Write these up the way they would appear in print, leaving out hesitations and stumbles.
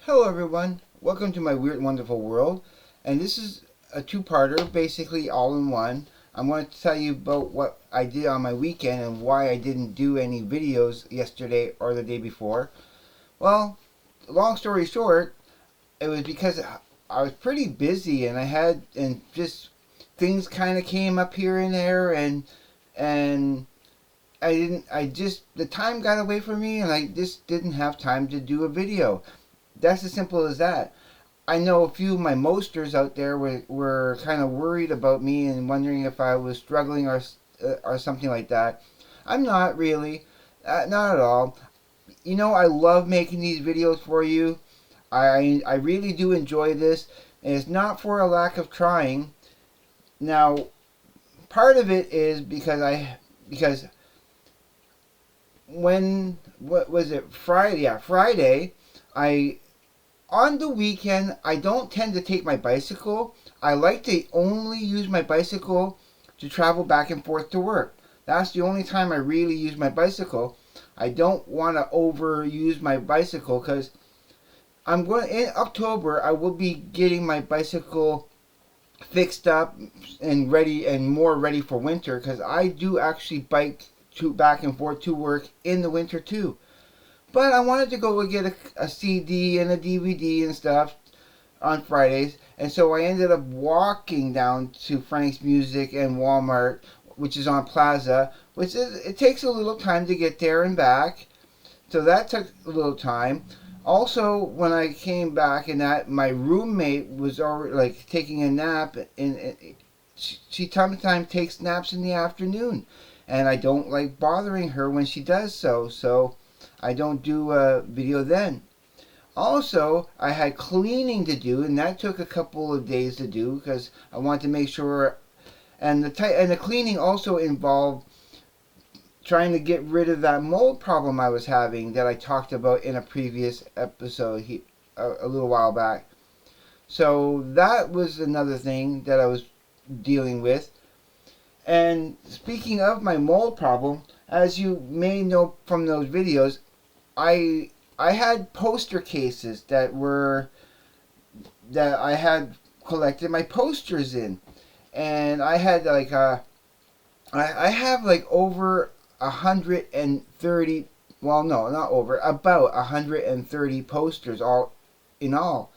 Hello everyone, welcome to my weird and wonderful world, and this is a two-parter, basically all in one. I'm going to tell you about what I did on my weekend and why I didn't do any videos yesterday or the day before. Well, long story short, it was because I was pretty busy and just things kind of came up here and there and the time got away from me and I just didn't have time to do a video. That's as simple as that. I know a few of my mosters out there were kind of worried about me and wondering if I was struggling or something like that. I'm not really, not at all. You know, I love making these videos for you. I really do enjoy this, and it's not for a lack of trying. Now, part of it is because when what was it Friday? Yeah, Friday. I On the weekend, I don't tend to take my bicycle. I like to only use my bicycle to travel back and forth to work. That's the only time I really use my bicycle. I don't want to overuse my bicycle because in October I will be getting my bicycle fixed up and ready and more ready for winter because I do actually bike to back and forth to work in the winter too. But I wanted to go and get a CD and a DVD and stuff on Fridays, and so I ended up walking down to Frank's Music and Walmart, which is on Plaza, it takes a little time to get there and back, so that took a little time. Also, when I came back and that my roommate was already like taking a nap, and she sometimes takes naps in the afternoon, and I don't like bothering her when she does so I don't do a video then. Also, I had cleaning to do, and that took a couple of days to do because I wanted to make sure. And the cleaning also involved trying to get rid of that mold problem I was having that I talked about in a previous episode a little while back. So that was another thing that I was dealing with. And speaking of my mold problem, as you may know from those videos, I I had poster cases that I had collected my posters in, and I had I have like over 130. Well, no, not over, about 130 posters all in all.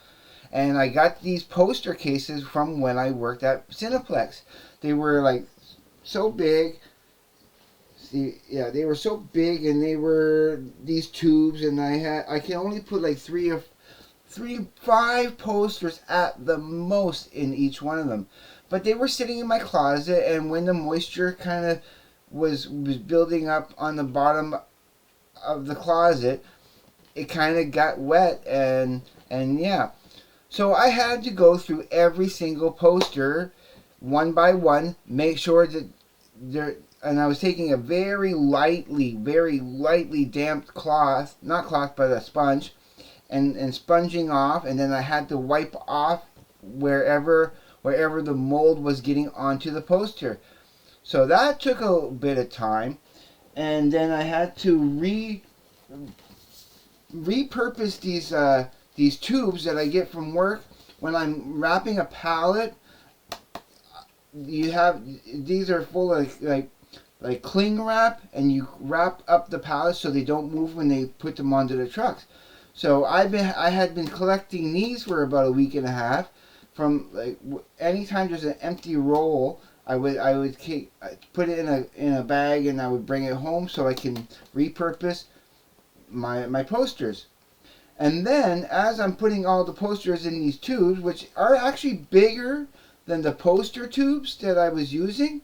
And I got these poster cases from when I worked at Cineplex. They were like so big. See, yeah, they were so big, and they were these tubes, and I can only put like five posters at the most in each one of them. But they were sitting in my closet, and when the moisture kind of was building up on the bottom of the closet, it kind of got wet, and yeah. So I had to go through every single poster one by one, make sure that there. And I was taking a very lightly damped cloth, not cloth, but a sponge, and sponging off, and then I had to wipe off wherever the mold was getting onto the poster. So that took a bit of time, and then I had to repurpose these tubes that I get from work when I'm wrapping a pallet. These are full of like cling wrap, and you wrap up the pallets so they don't move when they put them onto the trucks. So I had been collecting these for about a week and a half. From like anytime there's an empty roll, I would put it in a bag, and I would bring it home so I can repurpose my posters. And then as I'm putting all the posters in these tubes, which are actually bigger than the poster tubes that I was using.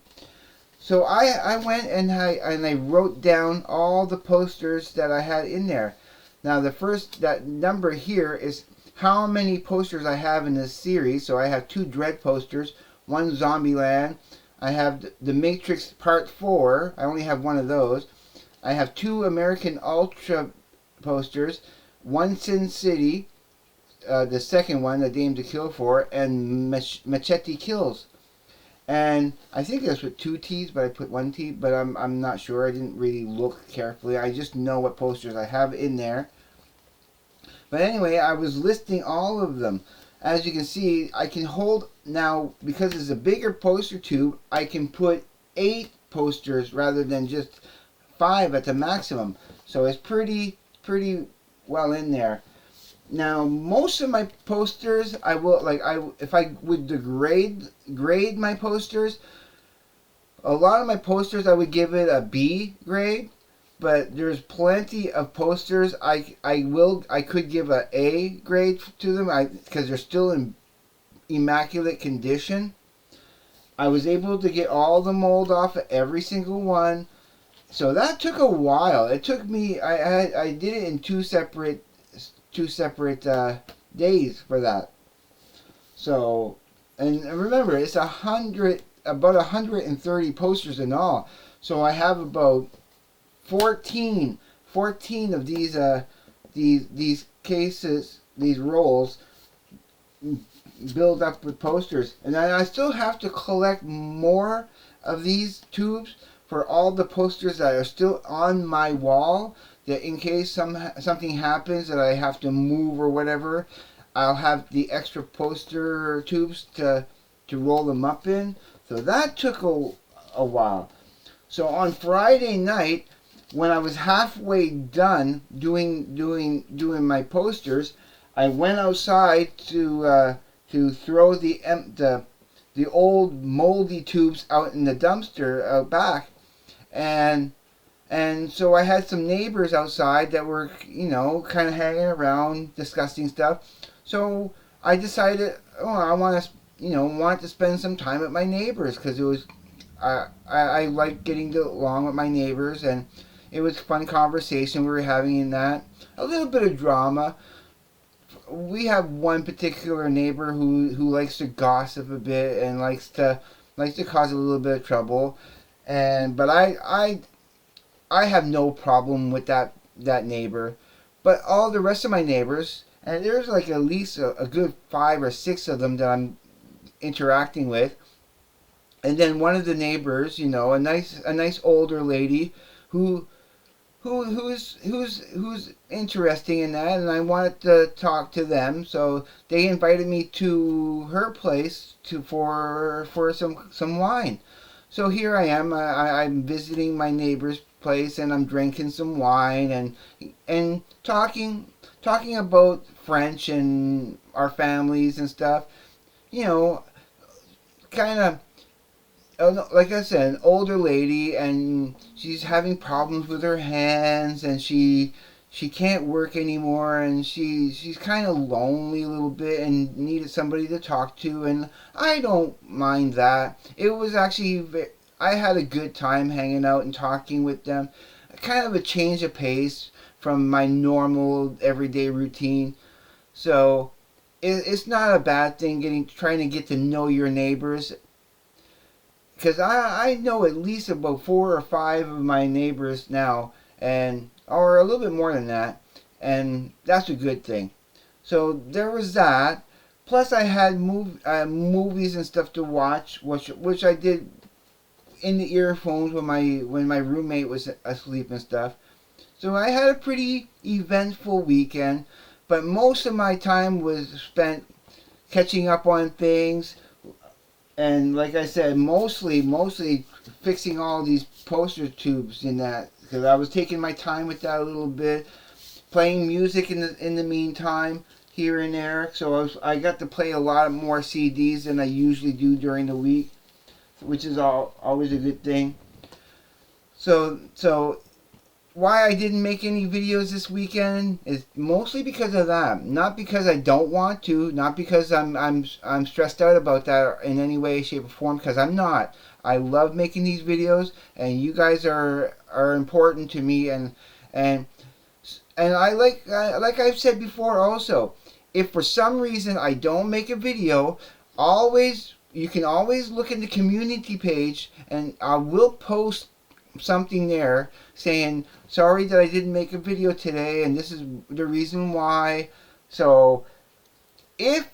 So I went and I wrote down all the posters that I had in there. Now that number here is how many posters I have in this series. So I have 2 Dread posters, 1 Zombieland. I have the Matrix Part 4. I only have 1 of those. I have 2 American Ultra posters, 1 Sin City, the second one, A Dame to Kill For, and Machete Kills. And I think that's with 2 T's, but I put 1 T, but I'm not sure. I didn't really look carefully. I just know what posters I have in there. But anyway, I was listing all of them. As you can see, I can hold now, because it's a bigger poster tube, I can put 8 posters rather than just 5 at the maximum. So it's pretty well in there. Now, most of my posters, I will if I would grade my posters, a lot of my posters I would give it a B grade, but there's plenty of posters I could give a A grade to them because they're still in immaculate condition. I was able to get all the mold off of every single one, so that took a while. It took me I did it in two separate days for that. So, and remember, it's about 130 posters in all. So I have about 14 of these cases, these rolls build up with posters, and I still have to collect more of these tubes for all the posters that are still on my wall, that in case something happens that I have to move or whatever, I'll have the extra poster tubes to roll them up in. So that took a while. So on Friday night, when I was halfway done doing my posters, I went outside to throw the old moldy tubes out in the dumpster out back, and so I had some neighbors outside that were, kind of hanging around discussing stuff. So I decided, I want to spend some time with my neighbors, because it was I like getting along with my neighbors, and it was fun conversation we were having in that. A little bit of drama. We have one particular neighbor who likes to gossip a bit and likes to cause a little bit of trouble, but I have no problem with that neighbor. But all the rest of my neighbors, and there's like at least a good 5 or 6 of them that I'm interacting with. And then one of the neighbors, a nice older lady who's interesting in that, and I wanted to talk to them, so they invited me to her place for some wine. So here I am. I'm visiting my neighbor's place, and I'm drinking some wine and talking about French and our families and stuff. Kind of. Like I said, an older lady, and she's having problems with her hands, and she can't work anymore, and she's kind of lonely a little bit and needed somebody to talk to, and I don't mind that. It was actually, I had a good time hanging out and talking with them. Kind of a change of pace from my normal everyday routine. So it's not a bad thing trying to get to know your neighbors. Because I know at least about 4 or 5 of my neighbors now, or a little bit more than that, and that's a good thing. So there was that. Plus I had movies and stuff to watch, which I did in the earphones when my roommate was asleep and stuff. So I had a pretty eventful weekend, but most of my time was spent catching up on things. And like I said, mostly fixing all these poster tubes in that, because I was taking my time with that a little bit, playing music in the meantime here and there. So I got to play a lot more CDs than I usually do during the week, which is always a good thing. So why I didn't make any videos this weekend is mostly because of that. Not because I don't want to, not because I'm stressed out about that in any way, shape, or form, because I'm not. I love making these videos, and you guys are important to me, and I like I've said before also, if for some reason I don't make a video, you can always look in the community page, and I will post something there saying, sorry that I didn't make a video today, and this is the reason why. So if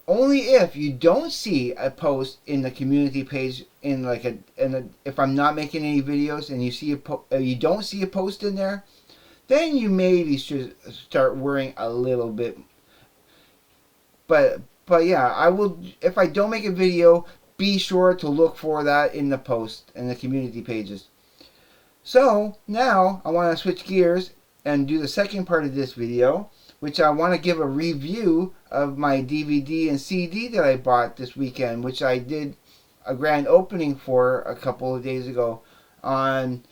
only if you don't see a post in the community page if I'm not making any videos, and you don't see a post in there, then you maybe should start worrying a little bit. But yeah, I will. If I don't make a video, be sure to look for that in the post and the community pages. So now I want to switch gears and do the second part of this video, which I want to give a review of my DVD and CD that I bought this weekend, which I did a grand opening for a couple of days ago on,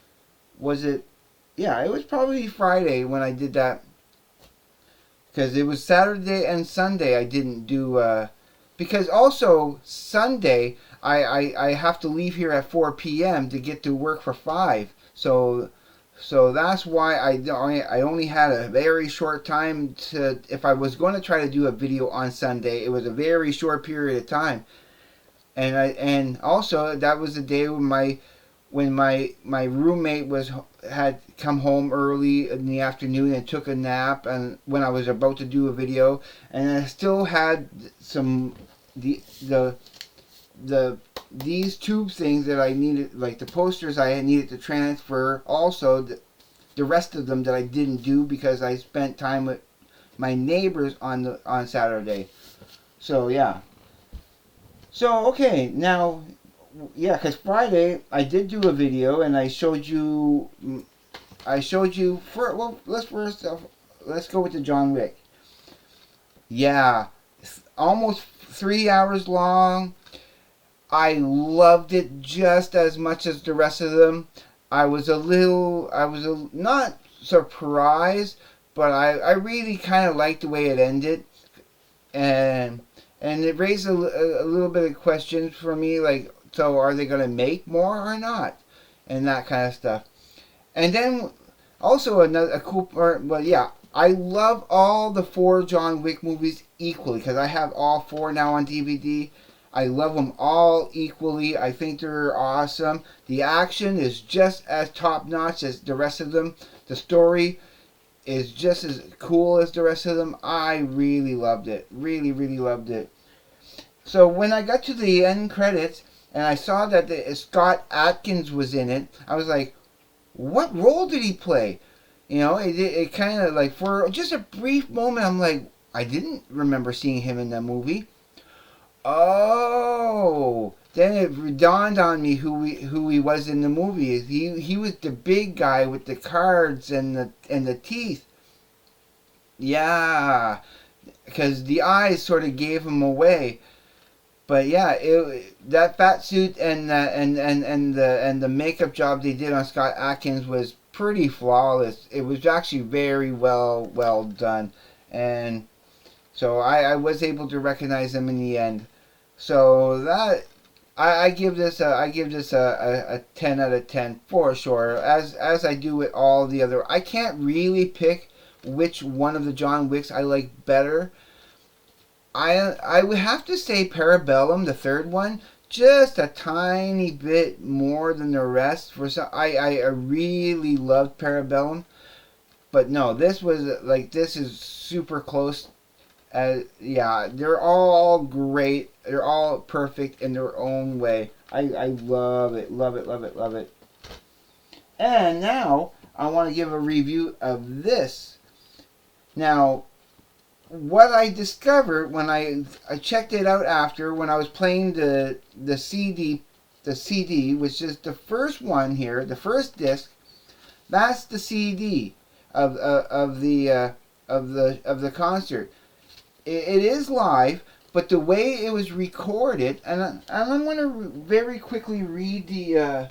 was it, yeah, it was probably Friday when I did that, because it was Saturday and Sunday I didn't do, because also Sunday I have to leave here at 4 p.m. to get to work for 5, so that's why I only had a very short time to, if I was going to try to do a video on Sunday, it was a very short period of time. And also that was the day when my roommate had come home early in the afternoon and took a nap, and when I was about to do a video, and I still had some these tube things that I needed, like the posters I needed to transfer. Also the rest of them that I didn't do because I spent time with my neighbors on Saturday. So yeah. So okay, now yeah, because Friday I did do a video and I showed you for, well, let's go with the John Wick. Yeah, almost 3 hours long. I loved it just as much as the rest of them. I was not surprised, but I really kind of liked the way it ended, and it raised a little bit of questions for me, like, so are they going to make more or not, and that kind of stuff. And then also a cool part, but yeah, I love all the 4 John Wick movies equally, because I have all 4 now on DVD. I love them all equally. I think they're awesome. The action is just as top-notch as the rest of them. The story is just as cool as the rest of them. I really loved it. Really, really loved it. So when I got to the end credits and I saw that Scott Adkins was in it, I was like, what role did he play? You know, it kind of like, for just a brief moment, I'm like, I didn't remember seeing him in that movie. Oh, then it dawned on me who he was in the movie. He was the big guy with the cards and the teeth. Yeah, because the eyes sort of gave him away. But yeah, that fat suit and the makeup job they did on Scott Adkins was pretty flawless. It was actually very well done, and so I was able to recognize him in the end. So that I give this a 10 out of 10 for sure. As I do with all the other, I can't really pick which one of the John Wicks I like better. I would have to say Parabellum, the third one, just a tiny bit more than the rest. I really loved Parabellum, but no, this is super close. Yeah, they're all great. They're all perfect in their own way. I love it, love it, love it, love it. And now I want to give a review of this. Now, what I discovered when I checked it out after, when I was playing the CD, which is the first one here, the first disc, that's the CD of the concert. It is live, but the way it was recorded, and I'm going to very quickly read the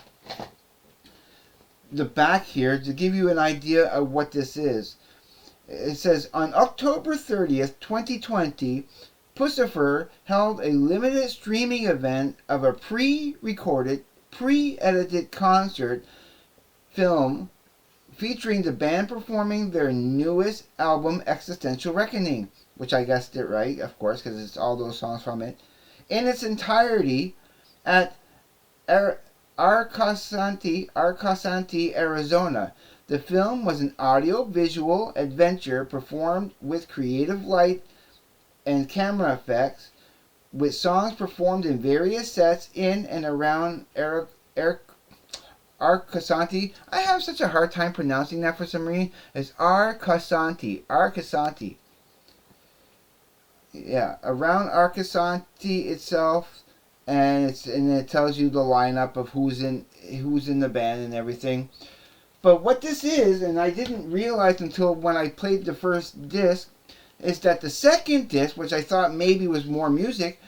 back here to give you an idea of what this is. It says, on October 30th, 2020, Puscifer held a limited streaming event of a pre-recorded, pre-edited concert film featuring the band performing their newest album, Existential Reckoning, which I guessed it right, of course, because it's all those songs from it, in its entirety at Arcosanti, Arizona. The film was an audio-visual adventure performed with creative light and camera effects, with songs performed in various sets in and around Arcasanti. I have such a hard time pronouncing that for some reason. It's Arcasanti. Arcasanti. Yeah, around Arcasanti itself, and it tells you the lineup of who's in the band and everything. But what this is, and I didn't realize until when I played the first disc, is that the second disc, which I thought maybe was more music,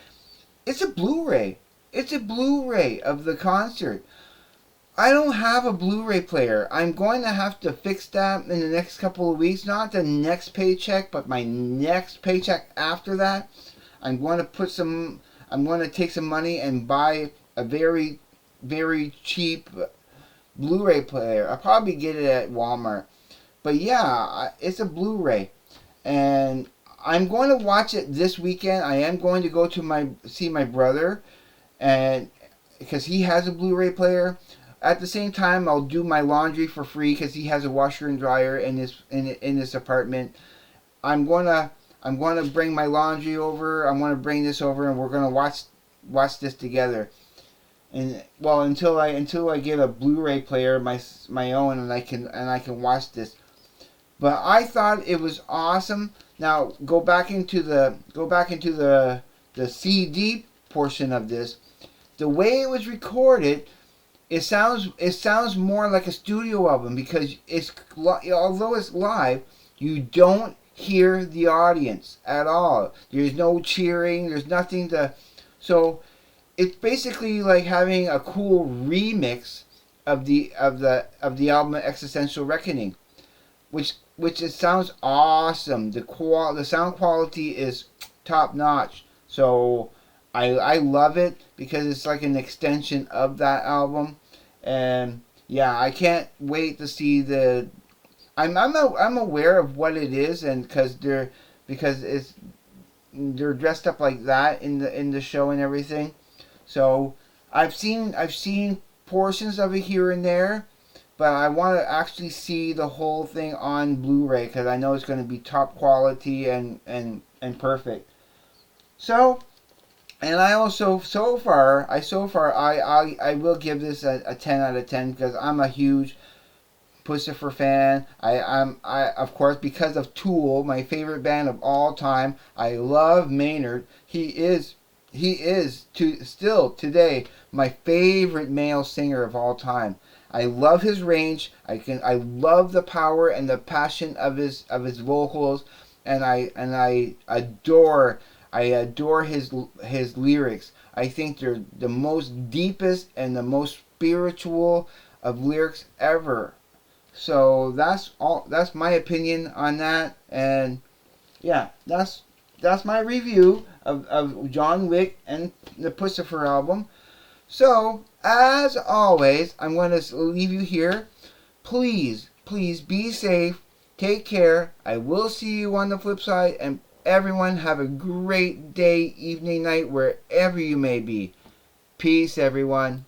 it's a Blu-ray. It's a Blu-ray of the concert. I don't have a Blu-ray player. I'm going to have to fix that in the next couple of weeks. Not the next paycheck, but my next paycheck after that. I'm going to I'm going to take some money and buy a very, very cheap Blu-ray player. I'll probably get it at Walmart. But yeah, it's a Blu-ray. And I'm going to watch it this weekend. I am going to go to see my brother, and because he has a Blu-ray player. At the same time, I'll do my laundry for free because he has a washer and dryer in his apartment. I'm gonna bring my laundry over. I'm gonna bring this over, and we're gonna watch this together. And well, until I get a Blu-ray player my own, and I can watch this. But I thought it was awesome. Now go back into the CD portion of this. The way it was recorded. It sounds more like a studio album because although it's live, you don't hear the audience at all. There's no cheering. There's nothing to. So it's basically like having a cool remix of the album Existential Reckoning, which it sounds awesome. The sound quality is top notch. So I love it because it's like an extension of that album. And yeah, I can't wait to see the. I'm aware of what it is, and because they're dressed up like that in the show and everything. So I've seen portions of it here and there, but I want to actually see the whole thing on Blu-ray because I know it's going to be top quality and perfect. So. And I also, so far, I will give this a 10 out of 10 because I'm a huge Puscifer fan. Of course, because of Tool, my favorite band of all time. I love Maynard. He is still today my favorite male singer of all time. I love his range. I love the power and the passion of his vocals, and I adore his lyrics. I think they're the most deepest and the most spiritual of lyrics ever. So that's my opinion on that. And yeah, that's my review of John Wick and the Puscifer album. So as always, I'm going to leave you here. Please be safe. Take care. I will see you on the flip side, and everyone have a great day, evening, night, wherever you may be. Peace, everyone.